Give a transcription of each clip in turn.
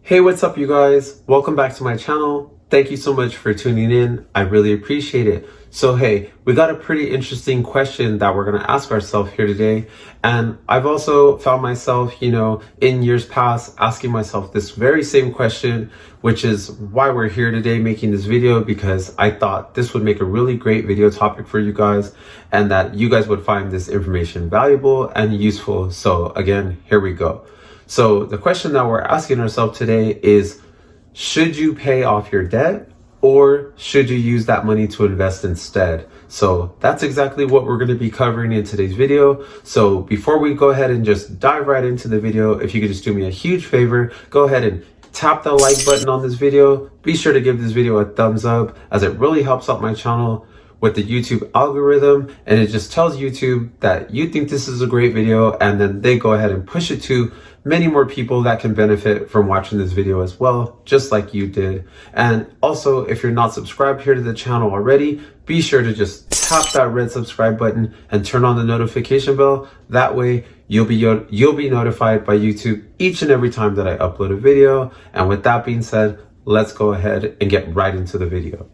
Hey, what's up, you guys? Welcome back to my channel. Thank you so much for tuning in. I really appreciate it. So, hey, we got a pretty interesting question that we're going to ask ourselves here today. And I've also found myself, in years past asking myself this very same question, which is why we're here today making this video, because I thought this would make a really great video topic for you guys and that you guys would find this information valuable and useful. So again, here we go. So the question that we're asking ourselves today is, should you pay off your debt or should you use that money to invest instead? So that's exactly what we're going to be covering in today's video. So before we go ahead and just dive right into the video, if you could just do me a huge favor, go ahead and tap the like button on this video. Be sure to give this video a thumbs up, as it really helps out my channel with the YouTube algorithm, and it just tells YouTube that you think this is a great video, and then they go ahead and push it to many more people that can benefit from watching this video as well, just like you did. And also, if you're not subscribed here to the channel already, be sure to just tap that red subscribe button and turn on the notification bell. That way you'll be notified by YouTube each and every time that I upload a video. And with that being said, let's go ahead and get right into the video.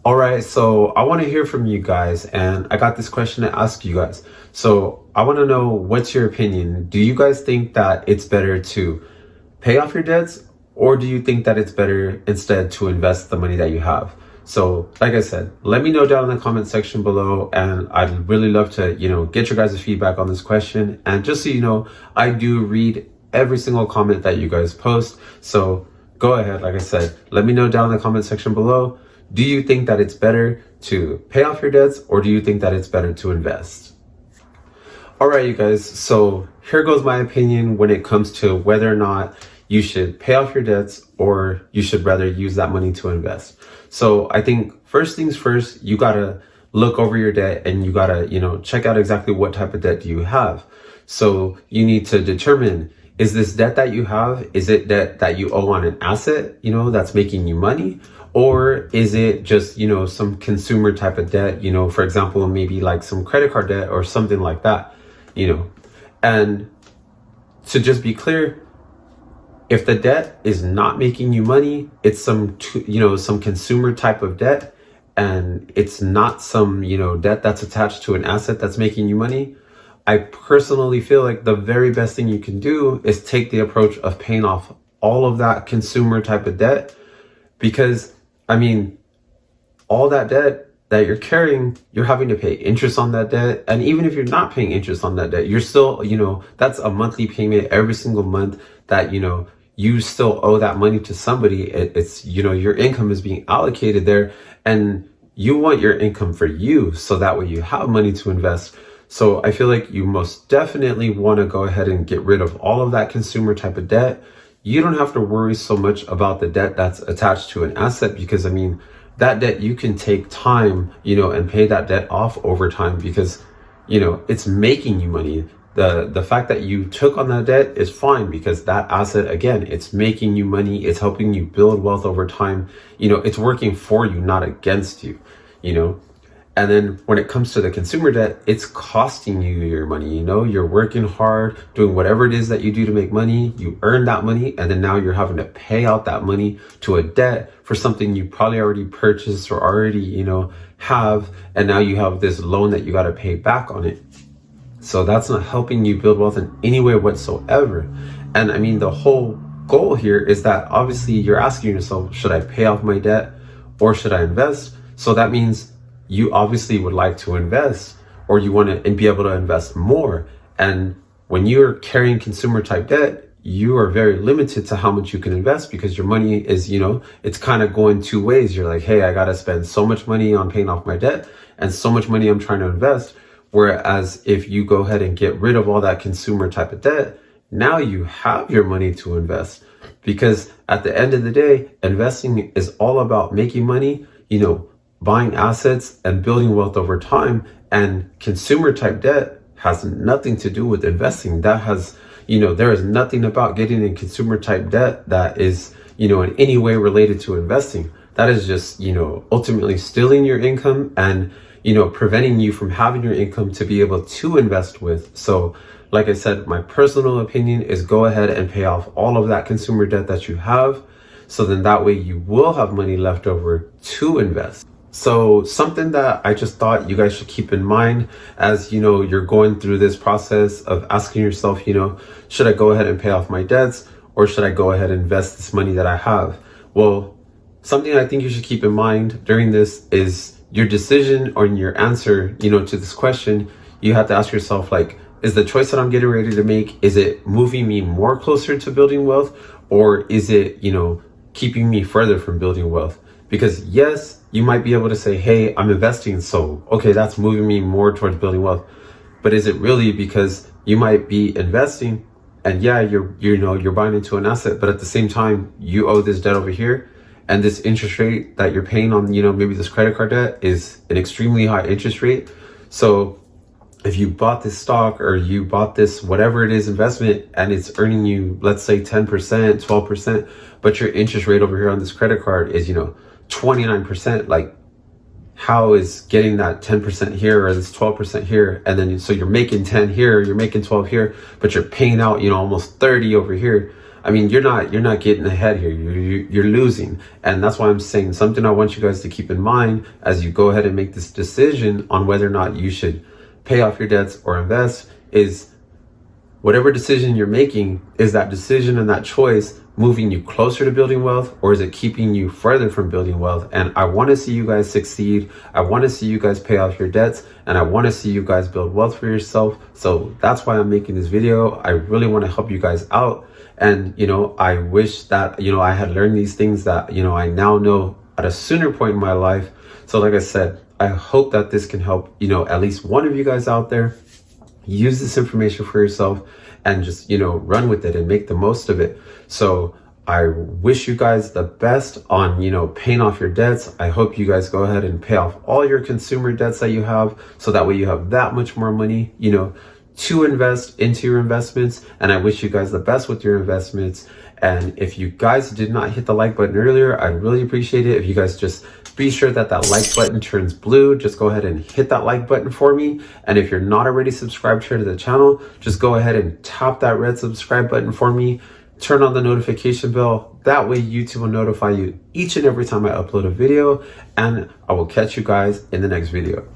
All right, so I want to hear from you guys, and I got this question to ask you guys. So I want to know, what's your opinion? Do you guys think that it's better to pay off your debts, or do you think that it's better instead to invest the money that you have? So like I said, let me know down in the comment section below, and I'd really love to, get your guys' feedback on this question. And just so you know, I do read every single comment that you guys post. So go ahead, like I said, let me know down in the comment section below. Do you think that it's better to pay off your debts, or do you think that it's better to invest? All right, you guys, so here goes my opinion when it comes to whether or not you should pay off your debts or you should rather use that money to invest. So I think first things first, you gotta look over your debt, and you gotta, check out exactly what type of debt do you have. So you need to determine, is this debt that you have, is it debt that you owe on an asset, that's making you money? Or is it just, some consumer type of debt, for example, maybe like some credit card debt or something like that, And to just be clear, if the debt is not making you money, it's some consumer type of debt, and it's not some, debt that's attached to an asset that's making you money, I personally feel like the very best thing you can do is take the approach of paying off all of that consumer type of debt. Because all that debt that you're carrying, you're having to pay interest on that debt. And even if you're not paying interest on that debt, you're still, that's a monthly payment every single month that, you still owe that money to somebody. It's, your income is being allocated there, and you want your income for you, so that way you have money to invest. So I feel like you most definitely want to go ahead and get rid of all of that consumer type of debt. You don't have to worry so much about the debt that's attached to an asset, because that debt, you can take time, and pay that debt off over time, because, it's making you money. The fact that you took on that debt is fine, because that asset, again, it's making you money. It's helping you build wealth over time. It's working for you, not against you, And then when it comes to the consumer debt, it's costing you your money. You're working hard, doing whatever it is that you do to make money. You earn that money, and then now you're having to pay out that money to a debt for something you probably already purchased or already, have. And now you have this loan that you got to pay back on it. So that's not helping you build wealth in any way whatsoever. And the whole goal here is that obviously you're asking yourself, should I pay off my debt or should I invest? So that means you obviously would like to invest, or you want to be able to invest more. And when you're carrying consumer type debt, you are very limited to how much you can invest, because your money is, it's kind of going two ways. You're like, hey, I got to spend so much money on paying off my debt and so much money I'm trying to invest. Whereas if you go ahead and get rid of all that consumer type of debt, now you have your money to invest. Because at the end of the day, investing is all about making money, buying assets and building wealth over time. And consumer type debt has nothing to do with investing. That has, there is nothing about getting in consumer type debt that is, in any way related to investing. That is just, ultimately stealing your income and, preventing you from having your income to be able to invest with. So like I said, my personal opinion is go ahead and pay off all of that consumer debt that you have. So then that way you will have money left over to invest. So something that I just thought you guys should keep in mind as, you're going through this process of asking yourself, should I go ahead and pay off my debts, or should I go ahead and invest this money that I have? Well, something I think you should keep in mind during this is your decision or your answer, to this question. You have to ask yourself, like, is the choice that I'm getting ready to make, is it moving me more closer to building wealth, or is it, keeping me further from building wealth? Because yes, you might be able to say, hey, I'm investing, so okay, that's moving me more towards building wealth. But is it really? Because you might be investing and yeah, you're buying into an asset, but at the same time, you owe this debt over here, and this interest rate that you're paying on, maybe this credit card debt is an extremely high interest rate. So if you bought this stock or you bought this whatever it is investment and it's earning you, let's say 10%, 12%, but your interest rate over here on this credit card is 29%, like how is getting that 10% here or this 12% here, and then so you're making 10 here, you're making 12 here, but you're paying out almost 30 over here. I mean, you're not getting ahead here. You're losing. And that's why I'm saying something I want you guys to keep in mind as you go ahead and make this decision on whether or not you should pay off your debts or invest, is whatever decision you're making, is that decision and that choice moving you closer to building wealth, or is it keeping you further from building wealth? And I want to see you guys succeed. I want to see you guys pay off your debts, and I want to see you guys build wealth for yourself. So that's why I'm making this video. I really want to help you guys out. And, I wish that, I had learned these things that, I now know at a sooner point in my life. So like I said, I hope that this can help, at least one of you guys out there. Use this information for yourself and just, run with it and make the most of it. So I wish you guys the best on, paying off your debts. I hope you guys go ahead and pay off all your consumer debts that you have, so that way you have that much more money, to invest into your investments. And I wish you guys the best with your investments. And if you guys did not hit the like button earlier, I'd really appreciate it if you guys just be sure that like button turns blue. Just go ahead and hit that like button for me. And if you're not already subscribed here to the channel, just go ahead and tap that red subscribe button for me. Turn on the notification bell. That way YouTube will notify you each and every time I upload a video. And I will catch you guys in the next video.